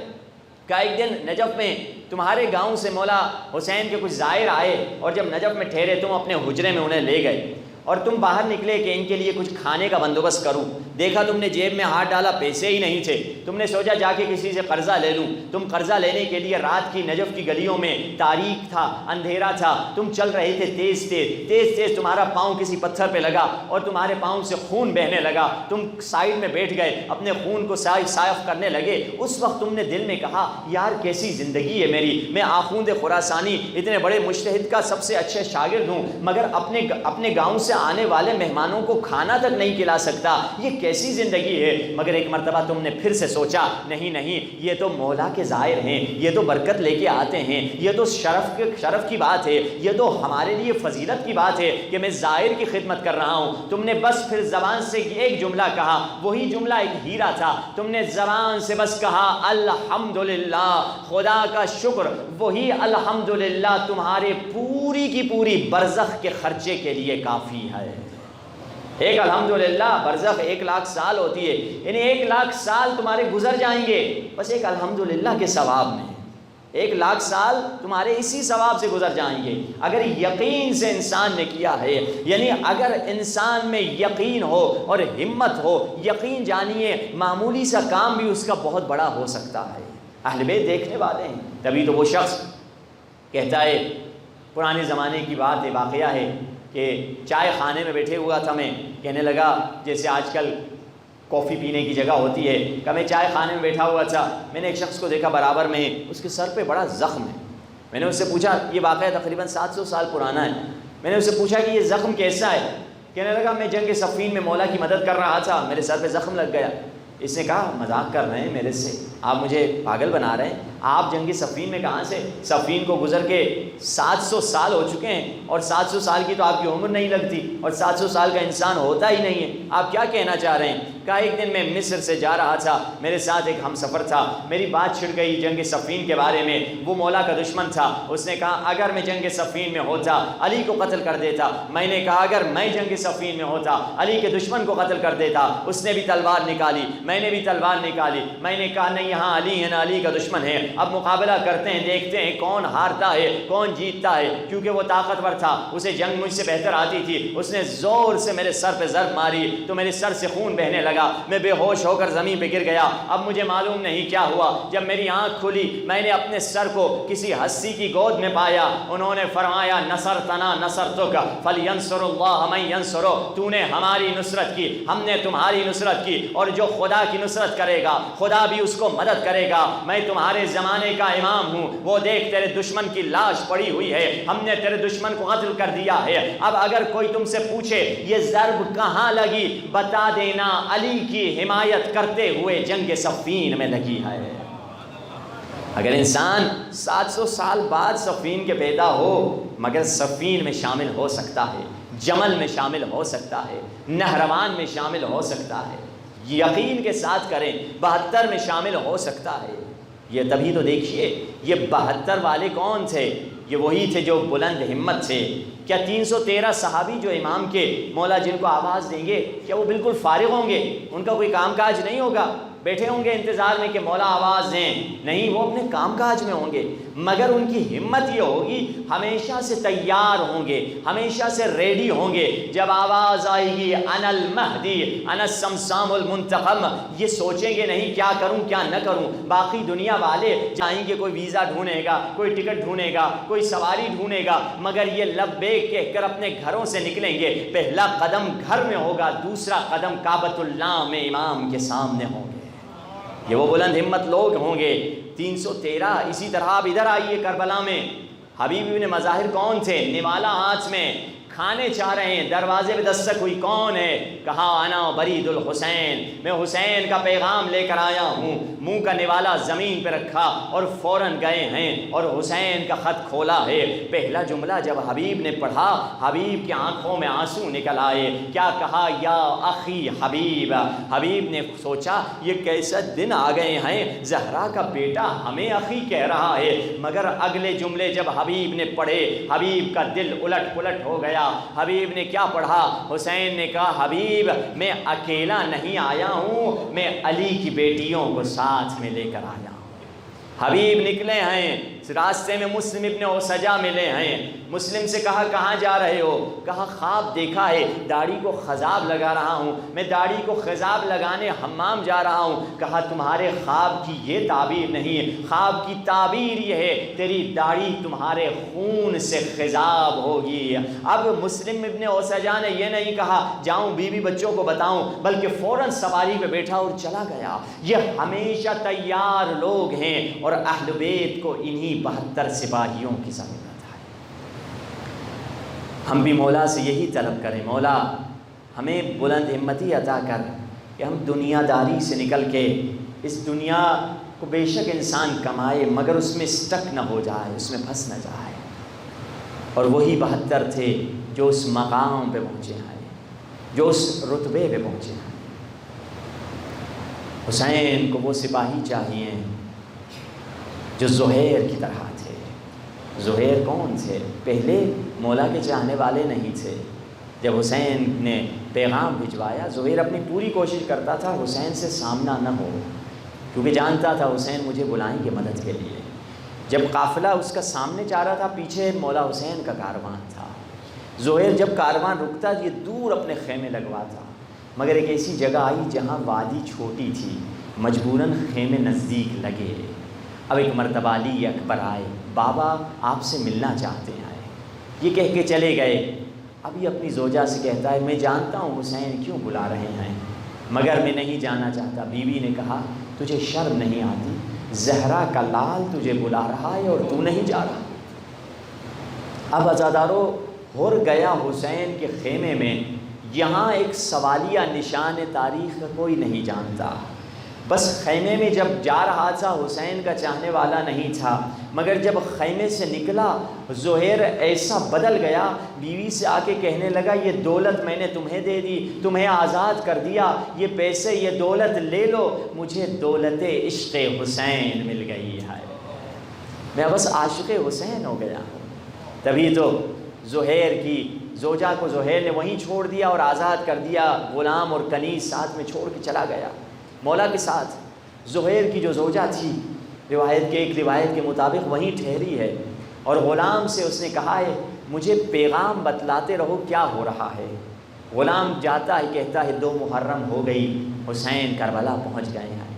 کہا ایک دن نجف میں تمہارے گاؤں سے مولا حسین کے کچھ زائر آئے اور جب نجف میں ٹھہرے تم اپنے حجرے میں انہیں لے گئے اور تم باہر نکلے کہ ان کے لیے کچھ کھانے کا بندوبست کروں، دیکھا تم نے جیب میں ہاتھ ڈالا پیسے ہی نہیں تھے، تم نے سوچا جا کے کسی سے قرضہ لے لوں۔ تم قرضہ لینے کے لیے رات کی نجف کی گلیوں میں تاریک تھا، اندھیرا تھا، تم چل رہے تھے تیز تیز، تمہارا پاؤں کسی پتھر پہ لگا اور تمہارے پاؤں سے خون بہنے لگا، تم سائڈ میں بیٹھ گئے اپنے خون کو صاف کرنے لگے۔ اس وقت تم نے دل میں کہا یار کیسی زندگی ہے میری، میں آخوند خراسانی اتنے بڑے مجتہد کا سب سے اچھے شاگرد ہوں مگر اپنے گاؤں سے آنے والے مہمانوں کو کھانا تک نہیں کھلا سکتا، یہ کیسی زندگی ہے، مگر ایک مرتبہ تم نے پھر سے سوچا نہیں نہیں، یہ تو مولا کے زائر ہیں، یہ تو برکت لے کے آتے ہیں، یہ تو شرف کی بات ہے، یہ تو ہمارے لیے فضیلت کی بات ہے کہ میں زائر کی خدمت کر رہا ہوں۔ تم نے بس پھر زبان سے ایک جملہ کہا، وہی جملہ ایک ہیرا تھا، تم نے زبان سے بس کہا الحمدللہ، خدا کا شکر، وہی الحمدللہ تمہارے پوری کی پوری برزخ کے خرچے کے لیے کافی ہے۔ ایک الحمدللہ برزخ 1,00,000 سال ہوتی ہے، یعنی 1,00,000 سال تمہارے گزر جائیں گے بس ایک الحمدللہ کے ثواب میں، 1,00,000 سال تمہارے اسی ثواب سے گزر جائیں گے اگر یقین سے انسان نے کیا ہے۔ یعنی اگر انسان میں یقین ہو اور ہمت ہو، یقین جانیے معمولی سا کام بھی اس کا بہت بڑا ہو سکتا ہے۔ اہل بیت دیکھنے والے ہیں، تبھی تو وہ شخص کہتا ہے، پرانے زمانے کی بات ہے، واقعہ ہے کہ چائے خانے میں بیٹھے ہوا تھا، میں کہنے لگا جیسے آج کل کافی پینے کی جگہ ہوتی ہے، کہ میں چائے خانے میں بیٹھا ہوا تھا، میں نے ایک شخص کو دیکھا برابر میں، اس کے سر پہ بڑا زخم ہے۔ میں نے اس سے پوچھا، یہ واقعہ تقریباً 700 سال پرانا ہے، میں نے اس سے پوچھا کہ یہ زخم کیسا ہے؟ کہنے لگا میں جنگ صفین میں مولا کی مدد کر رہا تھا، میرے سر پہ زخم لگ گیا۔ اس نے کہا مذاق کر رہے ہیں میرے سے، آپ مجھے پاگل بنا رہے ہیں، آپ جنگ صفین میں کہاں سے؟ صفین کو گزر کے 700 سال ہو چکے ہیں، اور 700 سال کی تو آپ کی عمر نہیں لگتی، اور 700 سال کا انسان ہوتا ہی نہیں ہے، آپ کیا کہنا چاہ رہے ہیں؟ کہا ایک دن میں مصر سے جا رہا تھا، میرے ساتھ ایک ہم سفر تھا، میری بات چھڑ گئی جنگ صفین کے بارے میں، وہ مولا کا دشمن تھا، اس نے کہا اگر میں جنگ صفین میں ہوتا علی کو قتل کر دیتا۔ میں نے کہا اگر میں جنگ صفین میں ہوتا علی کے دشمن کو قتل کر دیتا۔ اس نے بھی تلوار نکالی، میں نے بھی تلوار نکالی، میں نے کہا نہیں یہاں علی ہے نہ علی کا دشمن ہے، اب مقابلہ کرتے ہیں، دیکھتے ہیں کون ہارتا ہے کون جیتتا ہے، کیونکہ وہ طاقتور تھا، اسے جنگ مجھ سے بہتر آتی تھی۔ اس نے زور سے میرے سر پہ ضرب ماری تو میرے سر سے خون بہنے لگا، میں بے ہوش ہو کر زمین پہ گر گیا۔ اب مجھے معلوم نہیں کیا ہوا، جب میری آنکھ کھلی میں نے اپنے سر کو کسی ہستی کی گود میں پایا، انہوں نے فرمایا نصرتنا نصرتک فلینصر اللہ من ینصرہ، تو نے ہماری نصرت کی، ہم نے تمہاری نصرت کی، اور جو خدا کی نصرت کرے گا خدا بھی اس کو مدد کرے گا۔ میں تمہارے زمانے کا امام ہوں، وہ دیکھ تیرے دشمن کی لاش پڑی ہوئی ہے، ہم نے تیرے دشمن کو قتل کر دیا ہے۔ اب اگر کوئی تم سے پوچھے یہ ضرب کہاں لگی، بتا دینا علی کی حمایت کرتے ہوئے جنگ صفین میں لگی ہے۔ اگر انسان 700 سال بعد صفین کے پیدا ہو، مگر صفین میں شامل ہو سکتا ہے، جمل میں شامل ہو سکتا ہے، نہروان میں شامل ہو سکتا ہے، یقین کے ساتھ کریں 72 میں شامل ہو سکتا ہے۔ یہ تبھی تو دیکھیے یہ 72 والے کون تھے؟ یہ وہی تھے جو بلند ہمت تھے۔ کیا 313 صحابی جو امام کے مولا جن کو آواز دیں گے، کیا وہ بالکل فارغ ہوں گے؟ ان کا کوئی کام کاج نہیں ہوگا، بیٹھے ہوں گے انتظار میں کہ مولا آواز دیں؟ نہیں، وہ اپنے کام کاج میں ہوں گے، مگر ان کی ہمت یہ ہوگی ہمیشہ سے تیار ہوں گے، ہمیشہ سے ریڈی ہوں گے۔ جب آواز آئے گی انا المہدی انا الصمصام المنتقم، یہ سوچیں گے نہیں کیا کروں کیا نہ کروں۔ باقی دنیا والے جائیں گے، کوئی ویزا ڈھونڈے گا، کوئی ٹکٹ ڈھونڈے گا، کوئی سواری ڈھونڈے گا، مگر یہ لبیک کہہ کر اپنے گھروں سے نکلیں گے۔ پہلا قدم گھر میں ہوگا، دوسرا قدم کعبۃ اللہ میں امام کے سامنے ہوں گے۔ یہ وہ بلند ہمت لوگ ہوں گے۔ 313 اسی طرح آپ ادھر آئیے کربلا میں، حبیب ابن مظاہر کون تھے؟ نوالا ہاتھ میں، کھانے چاہ رہے ہیں، دروازے پہ دستک ہوئی، کون ہے؟ کہا انا برید الحسین، میں حسین کا پیغام لے کر آیا ہوں۔ منہ کا نوالا زمین پہ رکھا اور فوراً گئے ہیں اور حسین کا خط کھولا ہے۔ پہلا جملہ جب حبیب نے پڑھا، حبیب کی آنکھوں میں آنسو نکل آئے۔ کیا کہا؟ یا اخی حبیب۔ حبیب نے سوچا یہ کیسا دن آ گئے ہیں، زہرا کا بیٹا ہمیں اخی کہہ رہا ہے، مگر اگلے جملے جب حبیب نے پڑھے حبیب کا دل الٹ پلٹ ہو گیا۔ حبیب نے کیا پڑھا؟ حسین نے کہا حبیب میں اکیلا نہیں آیا ہوں، میں علی کی بیٹیوں کو ساتھ میں لے کر آیا ہوں۔ حبیب نکلے ہیں، راستے میں مسلم ابن اوسجا ملے ہیں۔ مسلم سے کہا کہاں جا رہے ہو؟ کہا خواب دیکھا ہے، داڑھی کو خضاب لگا رہا ہوں، میں داڑھی کو خضاب لگانے حمام جا رہا ہوں۔ کہا تمہارے خواب کی یہ تعبیر نہیں، خواب کی تعبیر یہ ہے تیری داڑھی تمہارے خون سے خضاب ہوگی۔ اب مسلم ابن اوسجا نے یہ نہیں کہا جاؤں بیوی بچوں کو بتاؤں، بلکہ فوراً سواری پہ بیٹھا اور چلا گیا۔ یہ ہمیشہ تیار لوگ ہیں، اور اہل بیت کو انہی 72 سپاہیوں کی ضرورت ہے۔ ہم بھی مولا سے یہی طلب کریں، مولا ہمیں بلند ہمتی عطا کر، کہ ہم دنیا داری سے نکل کے اس دنیا کو بے شک انسان کمائے مگر اس میں سٹک نہ ہو جائے، اس میں پھنس نہ جائے۔ اور وہی 72 تھے جو اس مقام پہ پہنچے ہیں، جو اس رتبے پہ پہنچے ہیں۔ حسین کو وہ سپاہی چاہیے جو زہیر کی طرح تھے۔ زہیر کون تھے؟ پہلے مولا کے چاہنے والے نہیں تھے۔ جب حسین نے پیغام بھجوایا، زہیر اپنی پوری کوشش کرتا تھا حسین سے سامنا نہ ہو، کیونکہ جانتا تھا حسین مجھے بلائیں گے مدد کے لیے۔ جب قافلہ اس کا سامنے جا رہا تھا، پیچھے مولا حسین کا کاروان تھا۔ زہیر جب کاروان رکتا یہ دور اپنے خیمے لگواتا، مگر ایک ایسی جگہ آئی جہاں وادی چھوٹی تھی، مجبوراً خیمے نزدیک لگے۔ اب ایک مرتبہ علی اکبر آئے، بابا آپ سے ملنا چاہتے ہیں، یہ کہہ کے چلے گئے۔ اب یہ اپنی زوجہ سے کہتا ہے میں جانتا ہوں حسین کیوں بلا رہے ہیں، مگر میں نہیں جانا چاہتا۔ بیوی نے کہا تجھے شرم نہیں آتی؟ زہرا کا لال تجھے بلا رہا ہے اور تو نہیں جا رہا۔ اب عزادارو ہور گیا حسین کے خیمے میں، یہاں ایک سوالیہ نشان تاریخ کا کوئی نہیں جانتا۔ بس خیمے میں جب جا رہا تھا حسین کا چاہنے والا نہیں تھا، مگر جب خیمے سے نکلا زہیر ایسا بدل گیا، بیوی سے آ کے کہنے لگا یہ دولت میں نے تمہیں دے دی، تمہیں آزاد کر دیا، یہ پیسے یہ دولت لے لو، مجھے دولت عشق حسین مل گئی ہے، میں بس عاشق حسین ہو گیا ہوں۔ تبھی تو زہیر کی زوجہ کو زہیر نے وہیں چھوڑ دیا اور آزاد کر دیا، غلام اور کنیز ساتھ میں چھوڑ کے چلا گیا مولا کے ساتھ۔ زہیر کی جو زوجہ تھی ایک روایت کے مطابق وہیں ٹھہری ہے، اور غلام سے اس نے کہا ہے مجھے پیغام بتلاتے رہو کیا ہو رہا ہے۔ غلام جاتا ہے کہتا ہے 2 محرم ہو گئی، حسین کربلا پہنچ گئے ہیں۔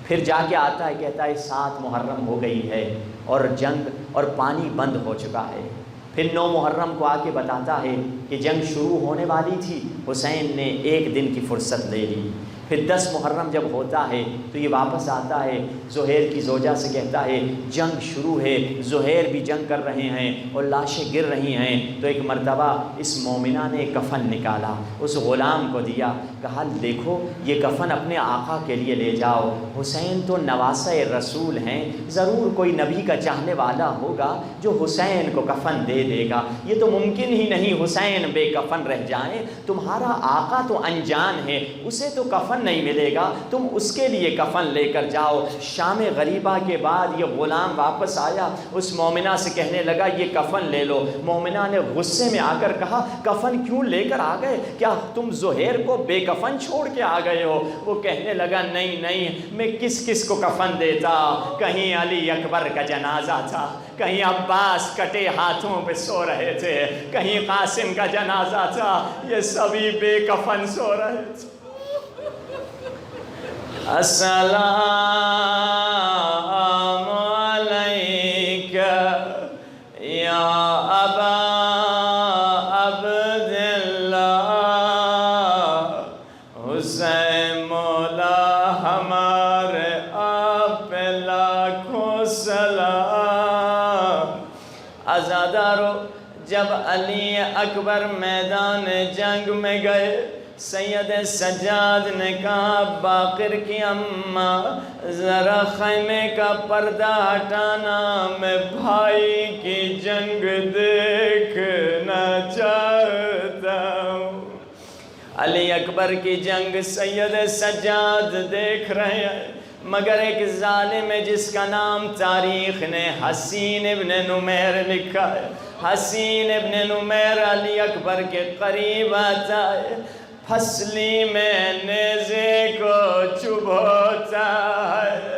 پھر جا کے آتا ہے کہتا ہے 7 محرم ہو گئی ہے اور جنگ اور پانی بند ہو چکا ہے۔ پھر 9 محرم کو آ کے بتاتا ہے کہ جنگ شروع ہونے والی تھی، حسین نے 1 دن کی فرصت لے لی۔ پھر 10 محرم جب ہوتا ہے تو یہ واپس آتا ہے، زہیر کی زوجہ سے کہتا ہے جنگ شروع ہے، زہیر بھی جنگ کر رہے ہیں اور لاشیں گر رہی ہیں۔ تو ایک مرتبہ اس مومنہ نے کفن نکالا، اس غلام کو دیا، کہا دیکھو یہ کفن اپنے آقا کے لیے لے جاؤ، حسین تو نواسہ رسول ہیں، ضرور کوئی نبی کا چاہنے والا ہوگا جو حسین کو کفن دے دے گا، یہ تو ممکن ہی نہیں حسین بے کفن رہ جائیں، تمہارا آقا تو انجان ہے، اسے تو کفن نہیں ملے گا، تم اس کے لیے کفن لے کر جاؤ۔ شام غریبہ کے بعد یہ غلام واپس آیا، اس مومنہ سے کہنے لگا یہ کفن لے لو۔ مومنہ نے غصے میں آ کر کہا کفن کیوں لے کر آ گئے، کیا تم زہیر کو بے کفن چھوڑ کے آ گئے ہو؟ وہ کہنے لگا نہیں میں کس کس کو کفن دیتا، کہیں علی اکبر کا جنازہ تھا، کہیں عباس کٹے ہاتھوں پہ سو رہے تھے، کہیں قاسم کا جنازہ تھا، یہ سبھی بے کفن سو رہے تھے۔ السلام علیک یا ابا عبداللہ، حسین مولا ہمارے آپ پہ لاکھوں سلام۔ عزادارو جب علی اکبر میدان جنگ میں گئے، سید سجاد نے کہا باقر کی اماں ذرا خیمے کا پردہ ہٹانا، میں بھائی کی جنگ دیکھنا چاہتا ہوں۔ علی اکبر کی جنگ سید سجاد دیکھ رہے ہیں، مگر ایک ظالم ہے جس کا نام تاریخ نے حسین ابن نمیر لکھا ہے۔ حسین ابن نمیر علی اکبر کے قریب آتا ہے، پھسلی میں نیزے کو چبھوتا ہے،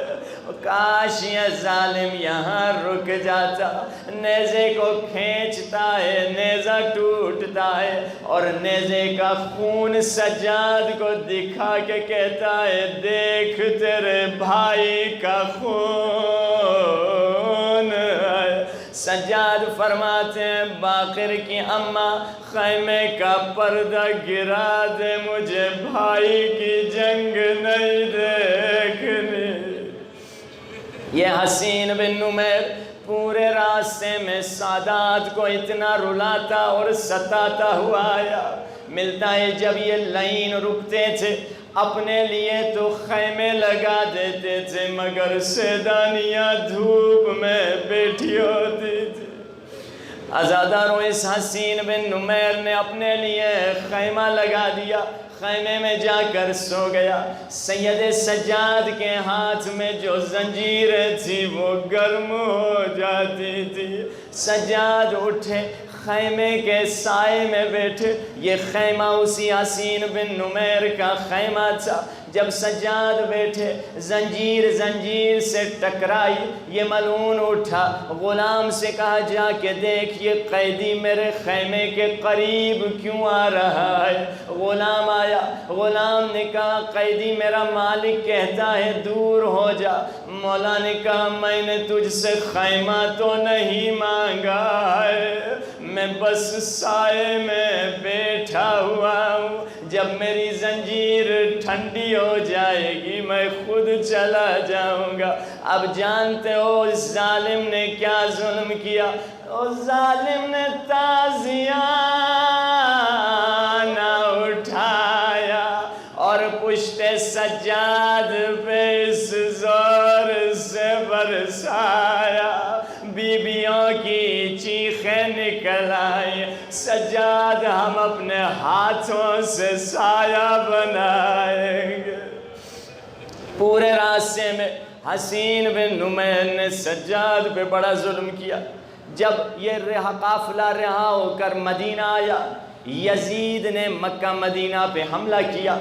کاش یہ ظالم یہاں رک جاتا، نیزے کو کھینچتا ہے، نیزہ ٹوٹتا ہے اور نیزے کا خون سجاد کو دکھا کے کہتا ہے دیکھ تیرے بھائی کا خون ہے۔ سجاد فرماتے ہیں باقر کی اماں خیمے کا پردہ گرا دے، مجھے بھائی کی جنگ نہیں دیکھنی۔ یہ حسین بن نمیر پورے راستے میں سادات کو اتنا رلاتا اور ستاتا ہوا آیا۔ ملتا ہے جب یہ لائن رکتے تھے اپنے لیے تو خیمے لگا دیتے تھے مگر سیدانیاں دھوپ میں بیٹھی ہوتی تھی۔ عزادار اویس حسین بن نمیر نے اپنے لیے خیمہ لگا دیا، خیمے میں جا کر سو گیا۔ سید سجاد کے ہاتھ میں جو زنجیریں تھی وہ گرم ہو جاتی تھی۔ سجاد اٹھے، خیمے کے سائے میں بیٹھے۔ یہ خیمہ اسی حسین بن نمیر کا خیمہ تھا۔ جب سجاد بیٹھے، زنجیر سے ٹکرائی، یہ ملعون اٹھا، غلام سے کہا جا کے دیکھ یہ قیدی میرے خیمے کے قریب کیوں آ رہا ہے؟ غلام آیا، غلام نے کہا قیدی میرا مالک کہتا ہے دور ہو جا۔ مولا نے کہا میں نے تجھ سے خیمہ تو نہیں مانگا ہے، میں بس سائے میں بیٹھا ہوا ہوں، جب میری زنجیر ٹھنڈی ہو جائے گی میں خود چلا جاؤں گا۔ اب جانتے ہو اس ظالم نے کیا ظلم کیا؟ اس ظالم نے تعزیہ نہ اٹھایا اور پشت سجاد پہ اس زور سے برسایا، بیویوں کی چیخیں نکل آئی، سجاد ہم اپنے ہاتھوں سے سایہ بنائیں گے۔ پورے راستے میں حسین بن نمیر نے سجاد پہ بڑا ظلم کیا۔ جب یہ قافلہ رہا ہو کر مدینہ آیا، یزید نے مکہ مدینہ پہ حملہ کیا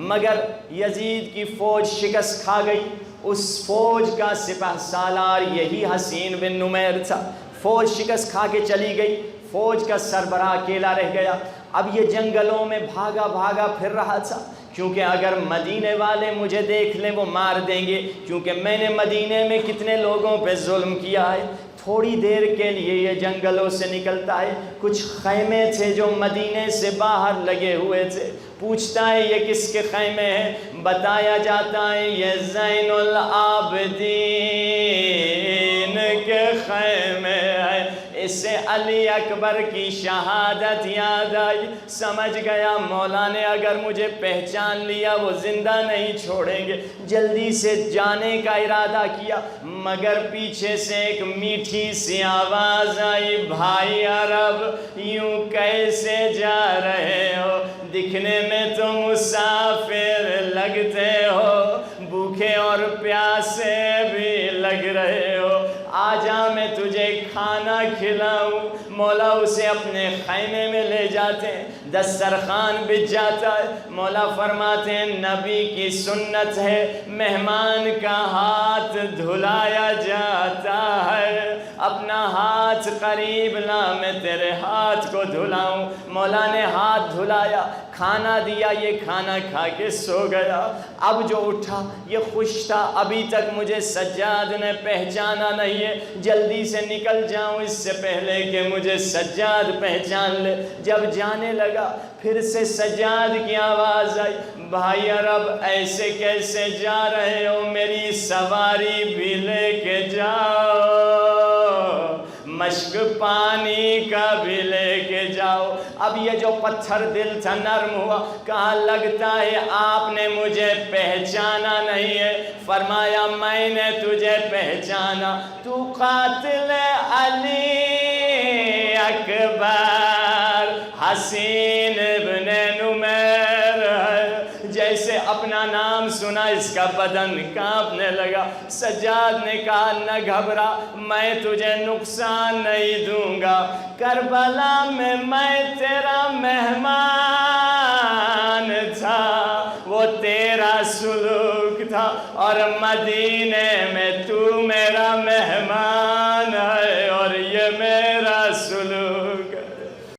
مگر یزید کی فوج شکست کھا گئی۔ اس فوج کا سپہ سالار یہی حسین بن نمیر تھا۔ فوج شکست کھا کے چلی گئی، فوج کا سربراہ اکیلا رہ گیا۔ اب یہ جنگلوں میں بھاگا پھر رہا تھا، کیونکہ اگر مدینے والے مجھے دیکھ لیں وہ مار دیں گے، کیونکہ میں نے مدینے میں کتنے لوگوں پہ ظلم کیا ہے۔ تھوڑی دیر کے لیے یہ جنگلوں سے نکلتا ہے، کچھ خیمے تھے جو مدینے سے باہر لگے ہوئے تھے، پوچھتا ہے یہ کس کے خیمے ہیں؟ بتایا جاتا ہے یہ زین العابدین کے خیمے ہیں۔ اسے علی اکبر کی شہادت یاد آئی، سمجھ گیا مولا نے اگر مجھے پہچان لیا وہ زندہ نہیں چھوڑیں گے، جلدی سے جانے کا ارادہ کیا مگر پیچھے سے ایک میٹھی سی آواز آئی، بھائی عرب یوں کیسے جا رہے ہو؟ دکھنے میں تو مسافر لگتے ہو، بھوکے اور پیاسے بھی لگ رہے ہو، آجا میں تجھے کھانا کھلاؤں۔ مولا اسے اپنے خیمے میں لے جاتے ہیں، دسترخوان بچھ جاتا ہے، مولا فرماتے ہیں نبی کی سنت ہے مہمان کا ہاتھ دھلایا جاتا ہے، اپنا ہاتھ قریب لا میں تیرے ہاتھ کو دھلاؤں۔ مولا نے ہاتھ دھلایا، کھانا دیا، یہ کھانا کھا کے سو گیا۔ اب جو اٹھا یہ خوش تھا، ابھی تک مجھے سجاد نے پہچانا نہیں ہے، جلدی سے نکل جاؤں اس سے پہلے کہ مجھے سجاد پہچان لے۔ جب جانے لگا پھر سے سجاد کی آواز آئی، بھائی عرب ایسے کیسے جا رہے ہو؟ میری سواری بھی لے کے جاؤ، مشک پانی کا بھی لے کے جاؤ۔ اب یہ جو پتھر دل تھا نرم ہوا، کہا لگتا ہے آپ نے مجھے پہچانا نہیں ہے۔ فرمایا میں نے تجھے پہچانا، تو قاتل علی اکبر حسین ابن نمیر ہے۔ جیسے اپنا نام سنا اس کا بدن کانپنے لگا۔ سجاد نے کہا نہ گھبرا، میں تجھے نقصان نہیں دوں گا، کربلا میں تیرا مہمان تھا، وہ تیرا سلوک تھا، اور مدینے میں تو میرا مہمان